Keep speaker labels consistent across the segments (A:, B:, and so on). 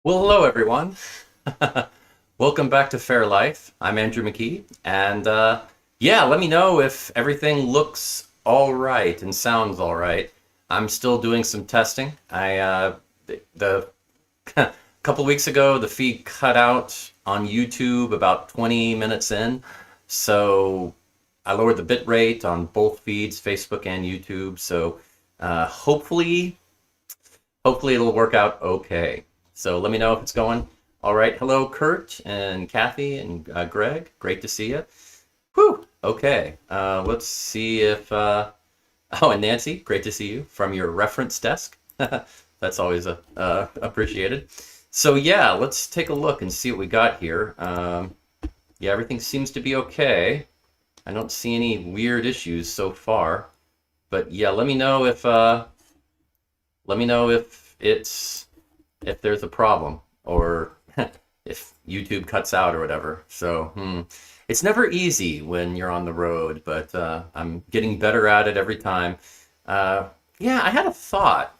A: Well, hello everyone. Welcome back to Fair Life. I'm Andrew McKee, and yeah, let me know if everything looks all right and sounds all right. I'm still doing some testing. The a couple weeks ago, the feed cut out on YouTube about 20 minutes in, so I lowered the bit rate on both feeds, Facebook and YouTube. So hopefully it'll work out okay. So let me know if it's going all right. Hello, Kurt and Kathy and Greg. Great to see you. Whew. Okay. Let's see if. Oh, and Nancy. Great to see you from your reference desk. That's always appreciated. So yeah, let's take a look and see what we got here. Yeah, everything seems to be okay. I don't see any weird issues so far. But yeah, let me know if there's a problem or if YouTube cuts out or whatever. So it's never easy when you're on the road, but I'm getting better at it every time. Yeah, I had a thought.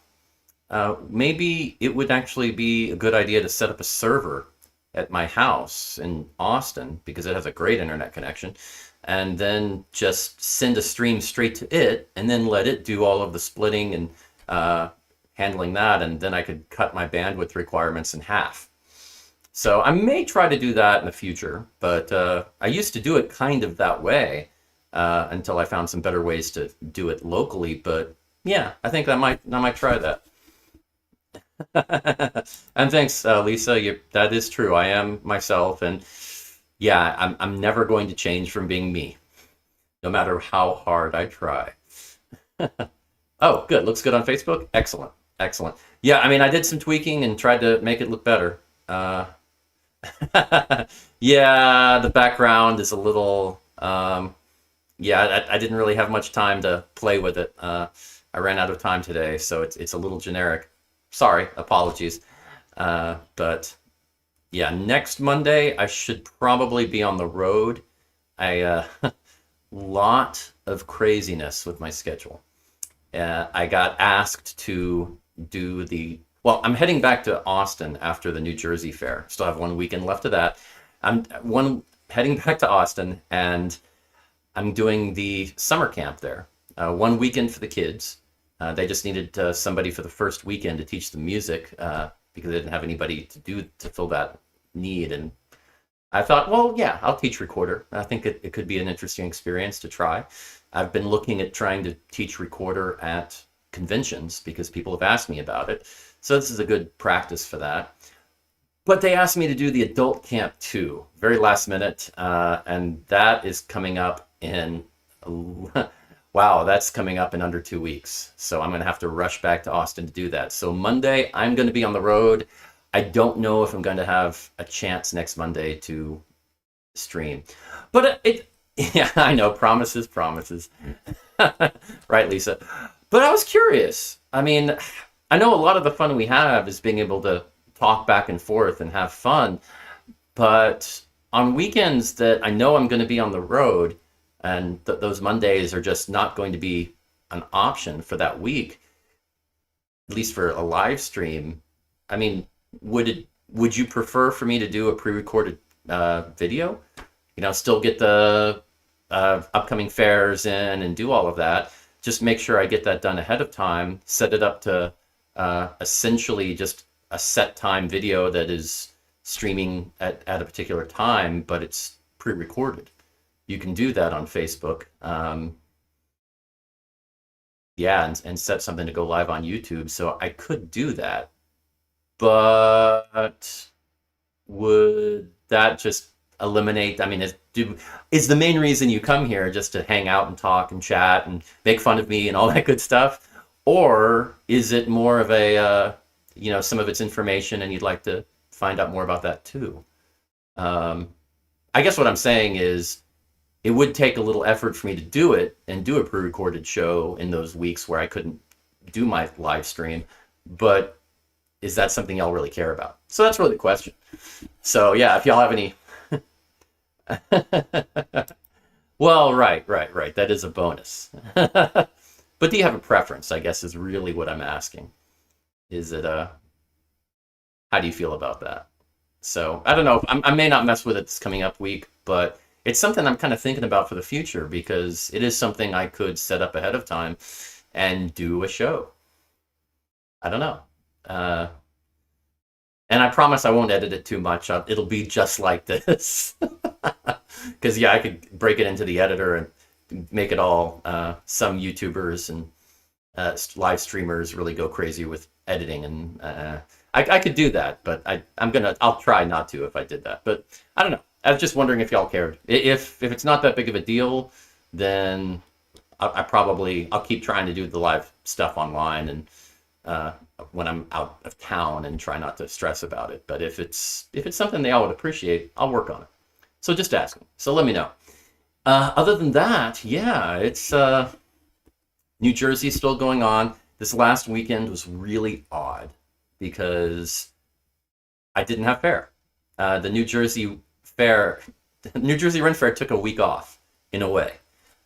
A: Maybe it would actually be a good idea to set up a server at my house in Austin because it has a great internet connection, and then just send a stream straight to it, and then let it do all of the splitting and handling that, and then I could cut my bandwidth requirements in half. So I may try to do that in the future, but I used to do it kind of that way until I found some better ways to do it locally. But yeah, I think I might try that. And thanks, Lisa. That is true. I am myself, and yeah, I'm never going to change from being me, no matter how hard I try. Oh, good. Looks good on Facebook. Excellent. Excellent. Yeah, I mean, I did some tweaking and tried to make it look better. Yeah, the background is a little, yeah, I didn't really have much time to play with it. I ran out of time today, so it's a little generic. Sorry, apologies. But yeah, next Monday I should probably be on the road. I lot of craziness with my schedule. I got asked to do well, I'm heading back to Austin after the New Jersey Fair. Still have one weekend left of that. Heading back to Austin, and I'm doing the summer camp there. One weekend for the kids. They just needed somebody for the first weekend to teach them music because they didn't have anybody to fill that need. And I thought, well, yeah, I'll teach recorder. I think it could be an interesting experience to try. I've been looking at trying to teach recorder at conventions because people have asked me about it. So this is a good practice for that. But they asked me to do the adult camp too, very last minute. And that is coming up in, wow, that's coming up in under 2 weeks. So I'm going to have to rush back to Austin to do that. So Monday, I'm going to be on the road. I don't know if I'm going to have a chance next Monday to stream. But yeah, I know, promises, promises. Right, Lisa? But I was curious. I mean, I know a lot of the fun we have is being able to talk back and forth and have fun. But on weekends that I know I'm going to be on the road and those Mondays are just not going to be an option for that week, at least for a live stream. I mean, would you prefer for me to do a pre-recorded video? You know, still get the upcoming fairs in and do all of that. Just make sure I get that done ahead of time, set it up to essentially just a set time video that is streaming at a particular time, but it's pre-recorded. You can do that on Facebook. Yeah, and set something to go live on YouTube. So I could do that, but would that just eliminate? I mean, is the main reason you come here just to hang out and talk and chat and make fun of me and all that good stuff? Or is it more of a, some of it's information and you'd like to find out more about that too? I guess what I'm saying is it would take a little effort for me to do it and do a pre-recorded show in those weeks where I couldn't do my live stream. But is that something y'all really care about? So that's really the question. So yeah, if y'all have any. Well, right. That is a bonus. But do you have a preference, I guess, is really what I'm asking. Is it How do you feel about that? So I don't know. I may not mess with it this coming up week, but it's something I'm kind of thinking about for the future because it is something I could set up ahead of time and do a show. I don't know. Uh, and I promise I won't edit it too much. It'll be just like this. Because yeah, I could break it into the editor and make it all. Some YouTubers and live streamers really go crazy with editing, and I could do that, but I'll try not to if I did that. But I don't know. I was just wondering if y'all cared. If it's not that big of a deal, then I'll keep trying to do the live stuff online and when I'm out of town and try not to stress about it. But if it's something they all would appreciate, I'll work on it. So just ask them. So let me know. Other than that, yeah, it's New Jersey still going on. This last weekend was really odd because I didn't have Faire. The New Jersey Fair, New Jersey Ren Fair took a week off in a way.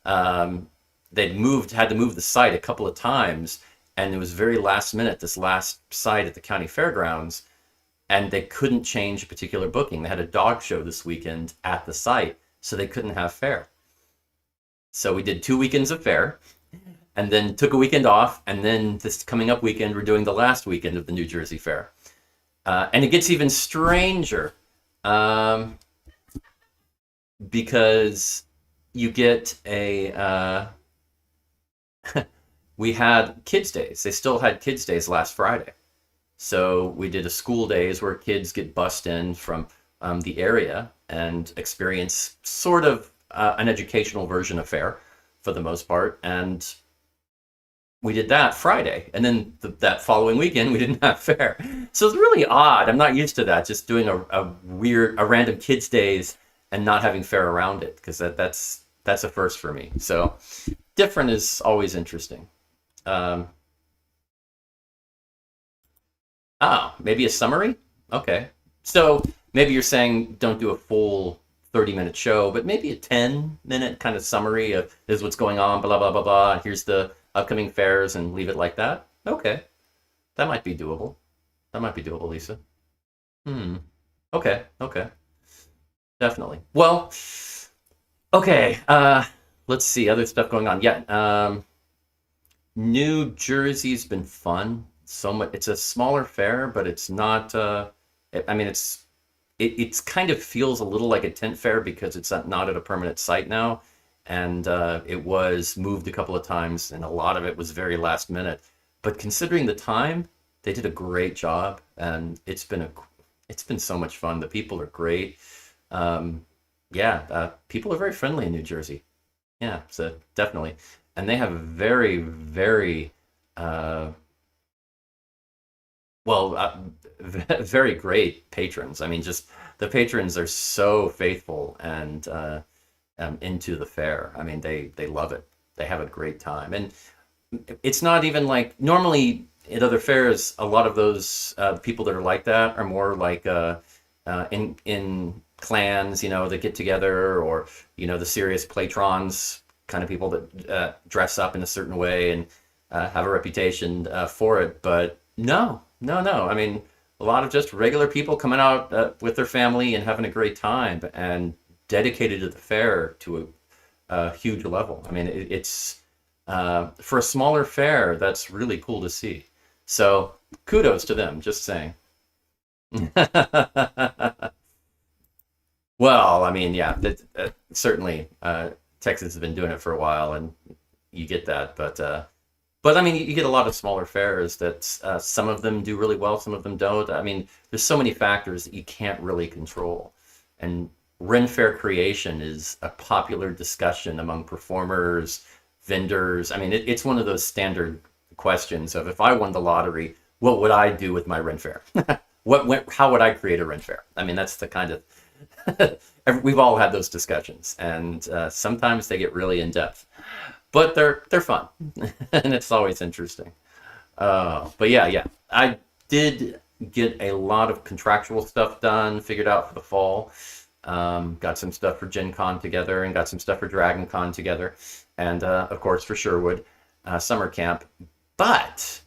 A: Had to move the site a couple of times, and it was very last minute, this last site at the county fairgrounds, and they couldn't change a particular booking. They had a dog show this weekend at the site, so they couldn't have Faire. So we did 2 weekends of Faire, and then took a weekend off, and then this coming up weekend, we're doing the last weekend of the New Jersey Fair. And it gets even stranger because you get we had kids' days. They still had kids' days last Friday. So we did a school days where kids get bussed in from the area and experience sort of an educational version of Faire for the most part. And we did that Friday, and then that following weekend we didn't have Faire. So it's really odd. I'm not used to that, just doing a random kids days and not having Faire around it, because that's a first for me. So different is always interesting. Maybe a summary. Okay, so maybe you're saying don't do a full 30-minute show, but maybe a 10-minute kind of summary of this is what's going on, blah blah blah blah. Here's the upcoming fairs, and leave it like that. Okay, that might be doable. That might be doable, Lisa. Okay, okay, definitely. Well, okay. Let's see other stuff going on. Yeah, New Jersey's been fun. So much. It's a smaller fair, but it's not. I mean, it's kind of feels a little like a tent fair because it's not at a permanent site now, and it was moved a couple of times, and a lot of it was very last minute. But considering the time, they did a great job, and it's been so much fun. The people are great. Yeah, people are very friendly in New Jersey. Yeah, so definitely, and they have very, very well, very great patrons. I mean, just the patrons are so faithful and into the fair. I mean, they love it. They have a great time, and it's not even like normally at other fairs. A lot of those people that are like that are more like in clans, that get together, or the serious platrons kind of people that dress up in a certain way and have a reputation for it. But no. I mean, a lot of just regular people coming out with their family and having a great time and dedicated to the fair to a huge level. I mean, it's for a smaller fair, that's really cool to see. So kudos to them, just saying. Well, I mean, yeah, certainly Texas has been doing it for a while, and you get that, but I mean, you get a lot of smaller fairs that some of them do really well, some of them don't. I mean, there's so many factors that you can't really control. And Ren Fair creation is a popular discussion among performers, vendors. I mean, it's one of those standard questions of if I won the lottery, what would I do with my Ren Fair? How would I create a Ren Fair? I mean, that's the kind of we've all had those discussions, and sometimes they get really in depth. But they're fun, and it's always interesting. But yeah, I did get a lot of contractual stuff done, figured out for the fall. Got some stuff for Gen Con together, and got some stuff for Dragon Con together, and of course for Sherwood Summer Camp. But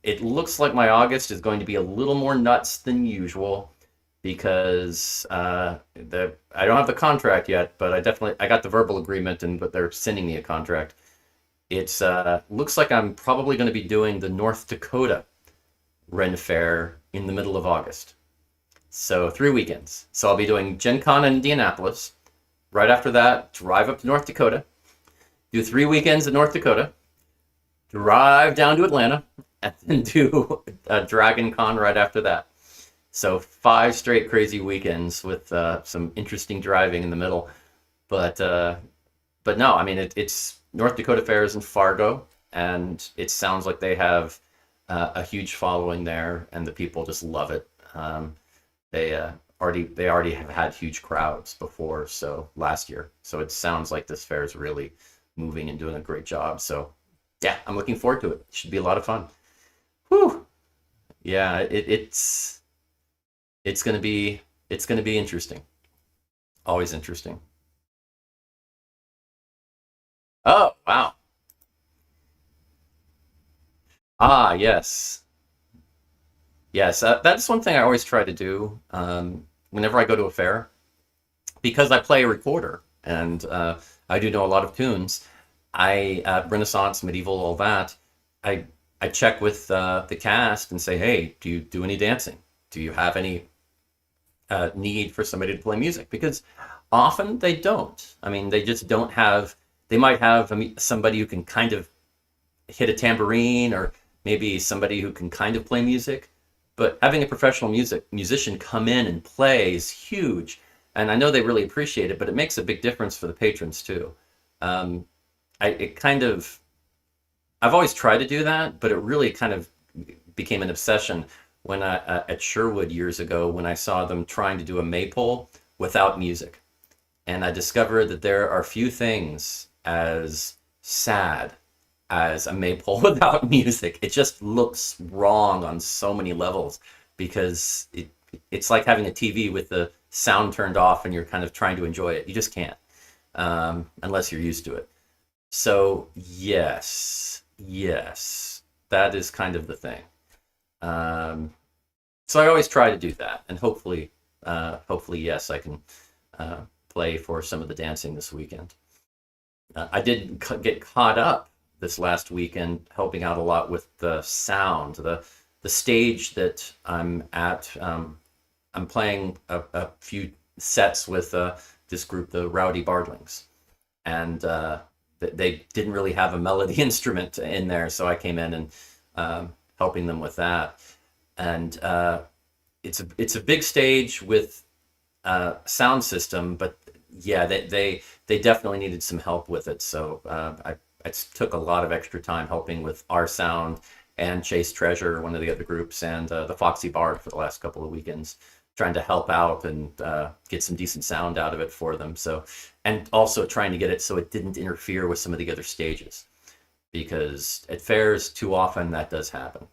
A: it looks like my August is going to be a little more nuts than usual because the I don't have the contract yet, but I got the verbal agreement, and but they're sending me a contract. It's looks like I'm probably going to be doing the North Dakota Ren Fair in the middle of August. So 3 weekends. So I'll be doing Gen Con in Indianapolis. Right after that, drive up to North Dakota, do 3 weekends in North Dakota, drive down to Atlanta, and then do Dragon Con right after that. So 5 straight crazy weekends with some interesting driving in the middle. But but no, I mean it's North Dakota Fair is in Fargo, and it sounds like they have a huge following there, and the people just love it. They already have had huge crowds before, so last year. So it sounds like this fair is really moving and doing a great job. So yeah, I'm looking forward to it. It should be a lot of fun. Whew. Yeah, it's gonna be interesting. Always interesting. Oh, wow. Ah, yes. Yes, that's one thing I always try to do whenever I go to a fair, because I play a recorder and I do know a lot of tunes. I Renaissance, medieval, all that. I I check with the cast and say, hey, do you do any dancing? Do you have any need for somebody to play music? Because often they don't. I mean, they just don't have. They might have somebody who can kind of hit a tambourine, or maybe somebody who can kind of play music. But having a professional musician come in and play is huge, and I know they really appreciate it. But it makes a big difference for the patrons too. Um, it kind of I've always tried to do that, but it really kind of became an obsession when at Sherwood years ago when I saw them trying to do a maypole without music, and I discovered that there are few things as sad as a maypole without music. It just looks wrong on so many levels because it's like having a TV with the sound turned off and you're kind of trying to enjoy it. You just can't unless you're used to it. So yes, yes, that is kind of the thing. Um, so I always try to do that, and hopefully, yes, I can play for some of the dancing this weekend. I did get caught up this last weekend, helping out a lot with the sound, the stage that I'm at. I'm playing a few sets with this group, the Rowdy Bardlings, and they didn't really have a melody instrument in there, so I came in and helping them with that. And it's a big stage with sound system, but yeah, they definitely needed some help with it. So I took a lot of extra time helping with our sound and Chase Treasure, one of the other groups, and the Foxy Bard for the last couple of weekends, trying to help out and get some decent sound out of it for them. So, and also trying to get it so it didn't interfere with some of the other stages, because at fairs too often that does happen.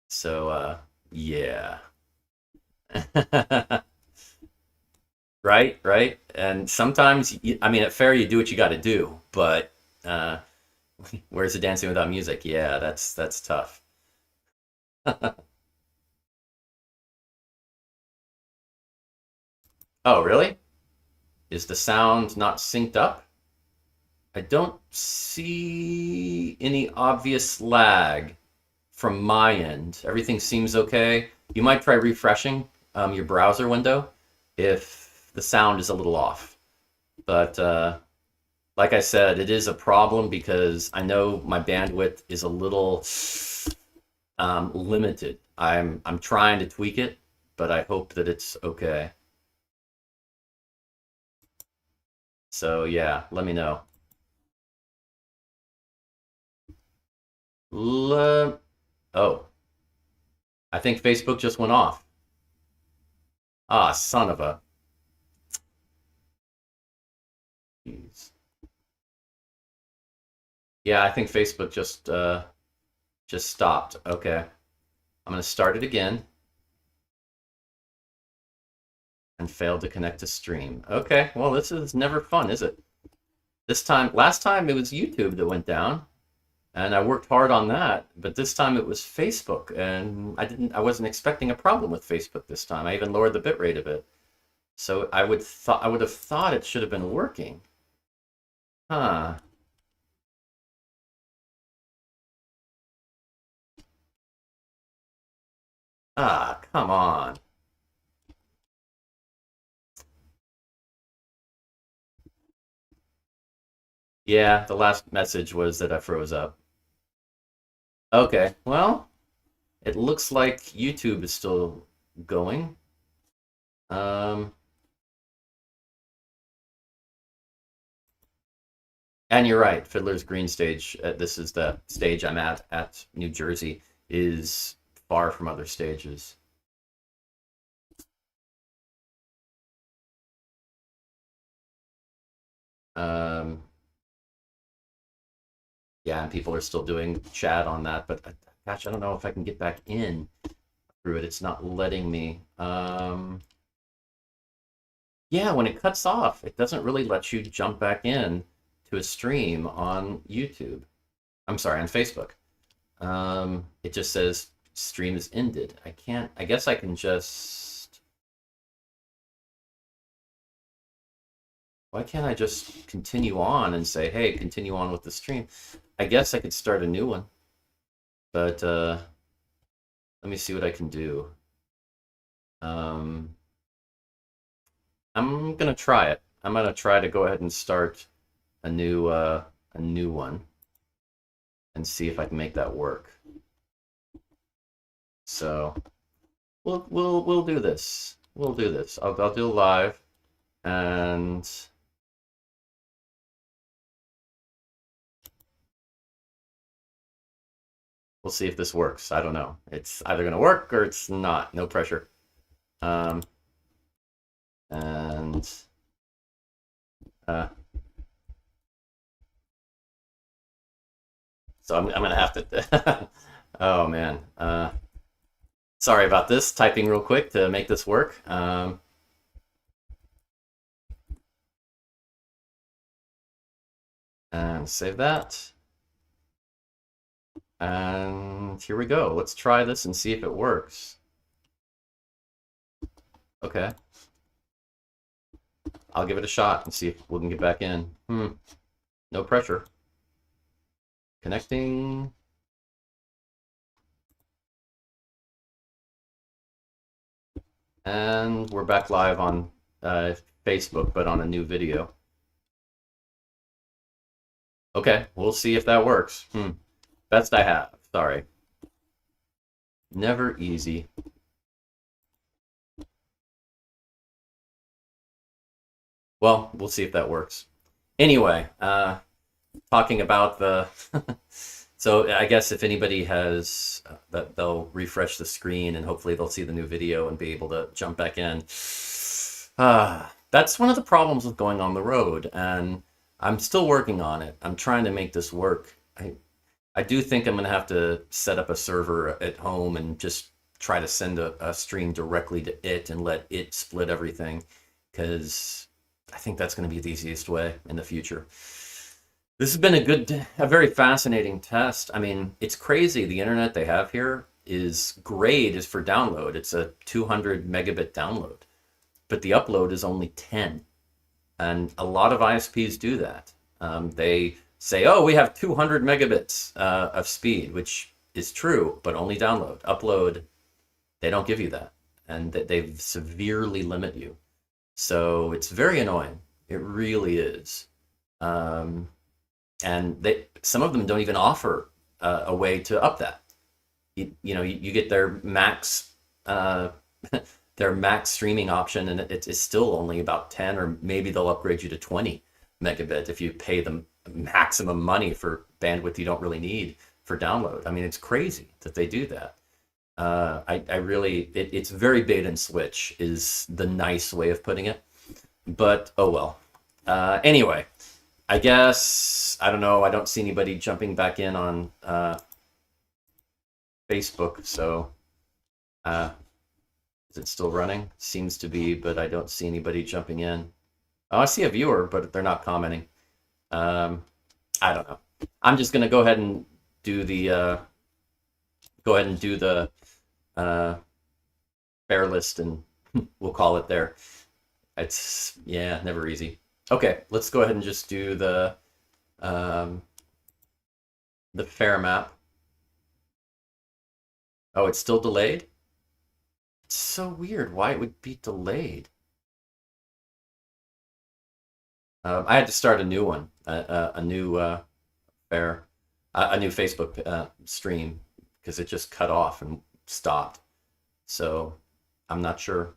A: So yeah. Right, right. And sometimes, I mean, at fair you do what you got to do, but uh, where's the dancing without music? Yeah, that's tough. Oh, really? Is the sound not synced up? I don't see any obvious lag from my end. Everything seems okay. You might try refreshing your browser window if the sound is a little off. But like I said, it is a problem because I know my bandwidth is a little limited. I'm trying to tweak it, but I hope that it's okay. So yeah, let me know. Le- oh, I think Facebook just went off. Ah, son of a. Jeez. Yeah, I think Facebook just stopped. Okay, I'm gonna start it again and failed to connect to stream. Okay, well this is never fun, is it? This time, last time it was YouTube that went down. and I worked hard on that. But this time it was Facebook, and I wasn't expecting a problem with Facebook this time. I even lowered the bitrate a bit. So I would have thought it should have been working. Huh. Ah, come on. Yeah, the last message was that I froze up. Okay, well, it looks like YouTube is still going. Um, and you're right, Fiddler's Green stage, this is the stage I'm at New Jersey, is far from other stages. Um, yeah, and people are still doing chat on that, but gosh, I don't know if I can get back in through it. It's not letting me. Yeah, when it cuts off, it doesn't really let you jump back in to a stream on YouTube. I'm sorry, on Facebook. It just says stream is ended. I can't, I guess I can just, why can't I just continue on and say, hey, continue on with the stream? I guess I could start a new one, but let me see what I can do. Um, I'm gonna try it. I'm gonna try to go ahead and start a new one and see if I can make that work. So we'll do this. We'll do this. I'll do live, and we'll see if this works. I don't know. It's either gonna work or it's not. No pressure. Um, and uh, so I'm gonna have to. Oh man. Sorry about this. Typing real quick to make this work. And save that. And here we go. Let's try this and see if it works. Okay. I'll give it a shot and see if we can get back in. No pressure. Connecting. And we're back live on Facebook, but on a new video. Okay, we'll see if that works. Best I have. Sorry. Never easy. Well, we'll see if that works. Anyway, talking about the so I guess if anybody has that, they'll refresh the screen and hopefully they'll see the new video and be able to jump back in. That's one of the problems with going on the road, and I'm still working on it. I'm trying to make this work. I do think I'm gonna have to set up a server at home and just try to send a stream directly to it and let it split everything, because I think that's going to be the easiest way in the future. This has been a very fascinating test. I mean, it's crazy. The internet they have here is great is for download. It's a 200 megabit download, but the upload is only 10. And a lot of ISPs do that. They say, oh, we have 200 megabits of speed, which is true, but only download. Upload, they don't give you that. And they severely limit you. So it's very annoying. It really is. And some of them don't even offer a way to up that. You get their max their max streaming option, and it's still only about 10, or maybe they'll upgrade you to 20 megabit if you pay them maximum money for bandwidth you don't really need for download. I mean, it's crazy that they do that. I really, it's very bait and switch is the nice way of putting it, but oh well. Anyway, I guess, I don't know, I don't see anybody jumping back in on Facebook, so is it still running? Seems to be, but I don't see anybody jumping in. Oh, I see a viewer, but they're not commenting. I don't know. I'm just going to go ahead and do the go ahead and do the uh, Faire list, and we'll call it there. It's yeah, never easy. Okay, let's go ahead and just do um, the Faire map. Oh, it's still delayed? It's so weird why it would be delayed. I had to start a new one, a new Faire, a new Facebook stream because it just cut off and stopped. So I'm not sure.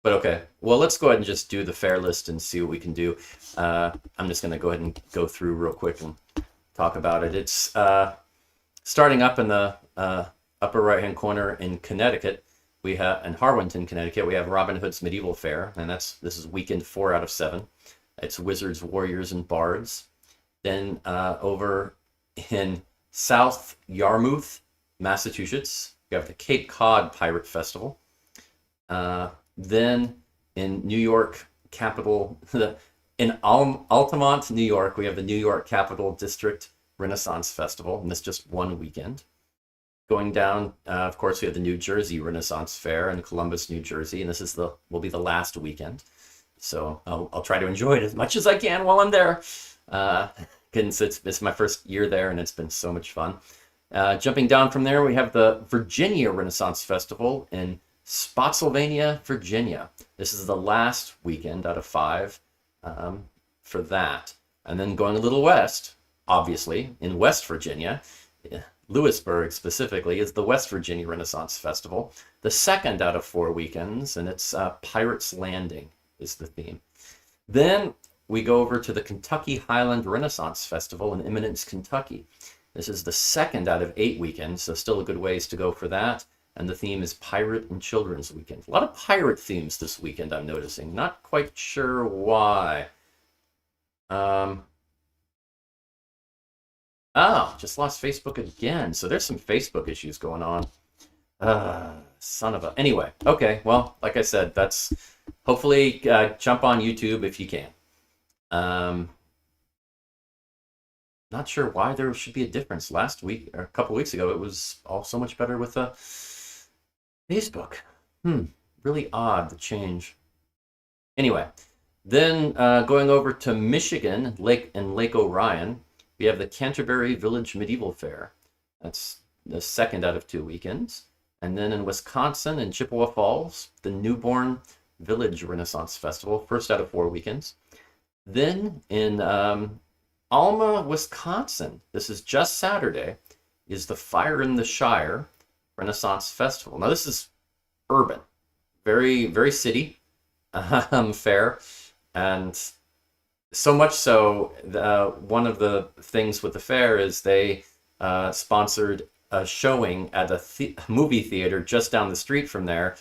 A: But okay, well, let's go ahead and just do the Faire list and see what we can do. I'm just going to go ahead and go through real quick and talk about it. It's starting up in the upper right-hand corner in Connecticut. We have in Harwinton, Connecticut. We have Robin Hood's Medieval Fair, and this is weekend 4 out of 7. It's Wizards, Warriors, and Bards. Then over in South Yarmouth, Massachusetts, we have the Cape Cod Pirate Festival. Then in New York, capital in Altamont, New York, we have the New York Capital District Renaissance Festival, and this just one weekend. Going down, of course, we have the New Jersey Renaissance Fair in Columbus, New Jersey, and this is will be the last weekend. So I'll try to enjoy it as much as I can while I'm there. It's my first year there, and it's been so much fun. Jumping down from there, we have the Virginia Renaissance Festival in Spotsylvania, Virginia. This is the last weekend out of 5 for that. And then going a little west, obviously, in West Virginia, Lewisburg specifically, is the West Virginia Renaissance Festival, the second out of 4 weekends, and it's Pirates Landing is the theme. Then we go over to the Kentucky Highland Renaissance Festival in Eminence, Kentucky. This is the second out of 8 weekends, so still a good ways to go for that. And the theme is Pirate and Children's Weekend. A lot of pirate themes this weekend, I'm noticing. Not quite sure why. Oh, just lost Facebook again. So there's some Facebook issues going on. Son of a... Anyway, okay. Well, like I said, that's... Hopefully jump on YouTube if you can. Not sure why there should be a difference. Last week, or a couple weeks ago, it was all so much better with Facebook. Really odd, the change. Anyway, then going over to Michigan, Lake Orion, we have the Canterbury Village Medieval Fair. That's the second out of 2 weekends. And then in Wisconsin, in Chippewa Falls, the Newborn Village Renaissance Festival, first out of 4 weekends. Then in Alma, Wisconsin, this is just Saturday, is the Fire in the Shire Renaissance Festival. Now this is urban, very, very city fair, and so much so, one of the things with the fair is they sponsored a showing at a movie theater just down the street from there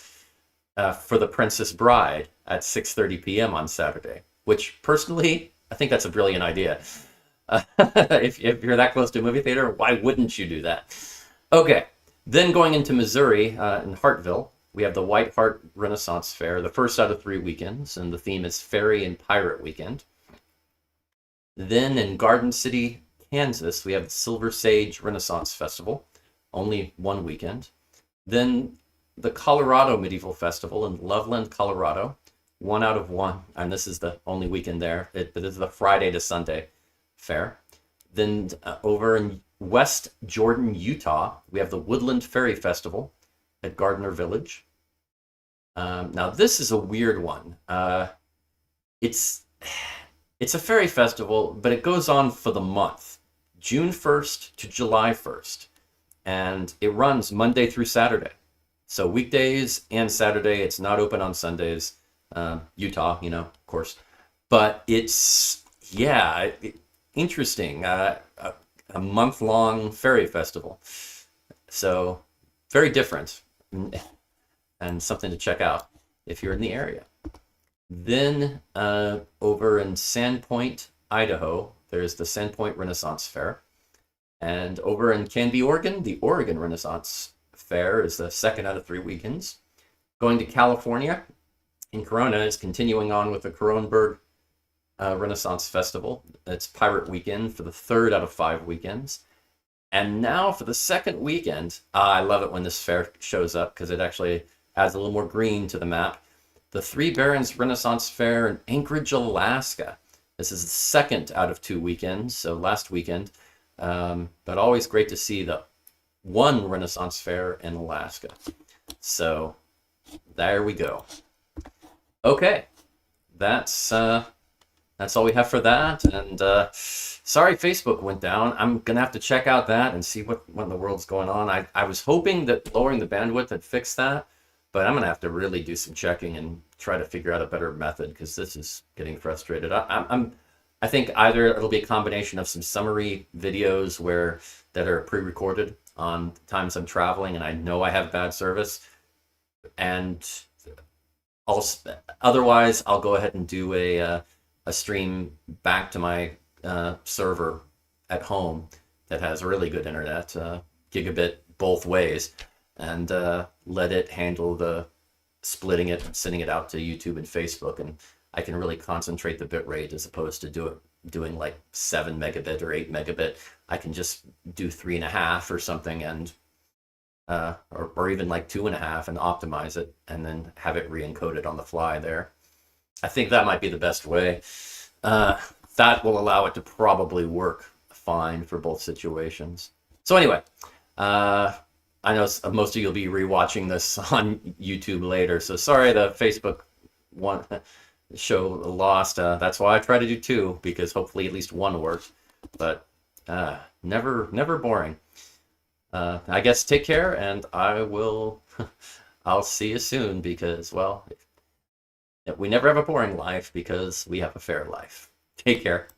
A: for The Princess Bride at 6:30 p.m. on Saturday, which personally, I think that's a brilliant idea. If you're that close to a movie theater, why wouldn't you do that? Okay, then going into Missouri, in Hartville, we have the White Hart Renaissance Fair, the first out of 3 weekends, and the theme is Fairy and Pirate Weekend. Then in Garden City, Kansas, we have the Silver Sage Renaissance Festival, only 1 weekend. Then the Colorado Medieval Festival in Loveland, Colorado, 1 out of 1, and this is the only weekend there. It is the Friday to Sunday fair. Then over in West Jordan, Utah, we have the Woodland Fairy Festival at Gardner Village. Now this is a weird one. It's a fairy festival, but it goes on for the month, June 1st to July 1st, and it runs Monday through Saturday. So weekdays and Saturday. It's not open on Sundays. Utah, of course, but it's interesting. A month-long fairy festival, so very different, and something to check out if you're in the area. Then over in Sandpoint, Idaho, there's the Sandpoint Renaissance Fair, and over in Canby, Oregon, the Oregon Renaissance Fair is the second out of 3 weekends. Going to California, in Corona, is continuing on with the Kronberg Renaissance Festival. It's Pirate Weekend for the third out of 5 weekends. And now for the second weekend, I love it when this fair shows up because it actually adds a little more green to the map. The Three Barons Renaissance Fair in Anchorage, Alaska. This is the second out of 2 weekends, so last weekend. But always great to see the one Renaissance Fair in Alaska. So there we go. Okay, that's all we have for that. And sorry Facebook went down. I'm gonna have to check out that and see what in the world's going on. I was hoping that lowering the bandwidth had fixed that, but I'm gonna have to really do some checking and try to figure out a better method because this is getting frustrated. I think either it'll be a combination of some summary videos that are pre-recorded on times I'm traveling and I know I have bad service, and also otherwise I'll go ahead and do a stream back to my server at home that has really good internet, gigabit both ways, and let it handle the splitting it and sending it out to YouTube and Facebook, and I can really concentrate the bit rate as opposed to doing like 7 megabit or 8 megabit. I can just do 3.5 or something, and or even like 2.5 and optimize it and then have it re-encoded on the fly there. I think that might be the best way. That will allow it to probably work fine for both situations. So anyway, I know most of you will be rewatching this on YouTube later, so sorry the Facebook one show lost. That's why I try to do 2, because hopefully at least 1 worked. But never boring. I guess take care, and I'll see you soon, because, well, we never have a boring life because we have a fair life. Take care.